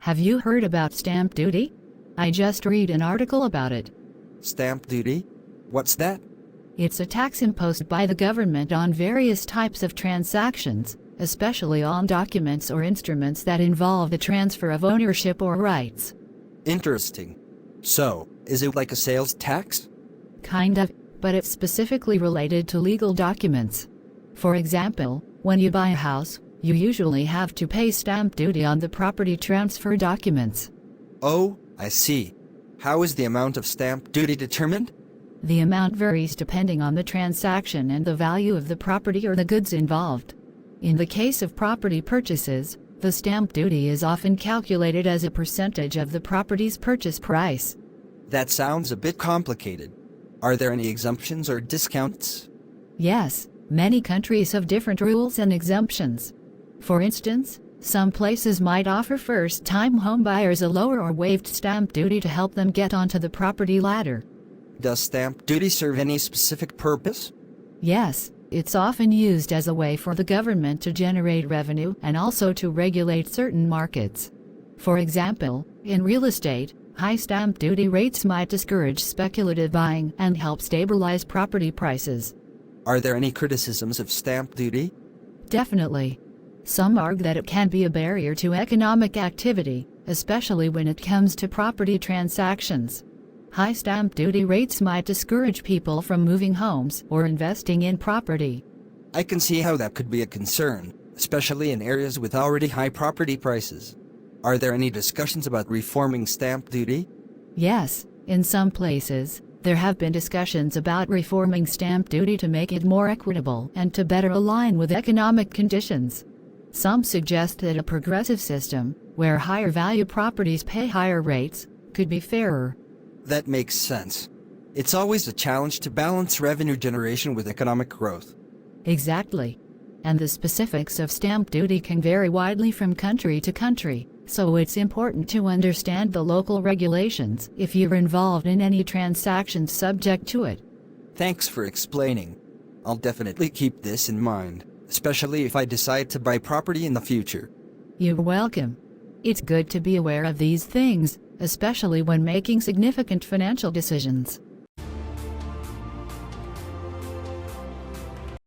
Have you heard about stamp duty? I just read an article about it. Stamp duty? What's that? It's a tax imposed by the government on various types of transactions, especially on documents or instruments that involve the transfer of ownership or rights. Interesting. So, is it like a sales tax? Kind of, but it's specifically related to legal documents. For example, when you buy a house, you usually have to pay stamp duty on the property transfer documents. Oh, I see. How is the amount of stamp duty determined? The amount varies depending on the transaction and the value of the property or the goods involved. In the case of property purchases, the stamp duty is often calculated as a percentage of the property's purchase price. That sounds a bit complicated. Are there any exemptions or discounts? Yes, many countries have different rules and exemptions. For instance, some places might offer first-time homebuyers a lower or waived stamp duty to help them get onto the property ladder. Does stamp duty serve any specific purpose? Yes, it's often used as a way for the government to generate revenue and also to regulate certain markets. For example, in real estate, high stamp duty rates might discourage speculative buying and help stabilize property prices. Are there any criticisms of stamp duty? Definitely. Some argue that it can be a barrier to economic activity, especially when it comes to property transactions. High stamp duty rates might discourage people from moving homes or investing in property. I can see how that could be a concern, especially in areas with already high property prices. Are there any discussions about reforming stamp duty? Yes, in some places, there have been discussions about reforming stamp duty to make it more equitable and to better align with economic conditions. Some suggest that a progressive system, where higher value properties pay higher rates, could be fairer. That makes sense. It's always a challenge to balance revenue generation with economic growth. Exactly. And the specifics of stamp duty can vary widely from country to country, so it's important to understand the local regulations if you're involved in any transactions subject to it. Thanks for explaining. I'll definitely keep this in mind, especially if I decide to buy property in the future. You're welcome. It's good to be aware of these things, especially when making significant financial decisions.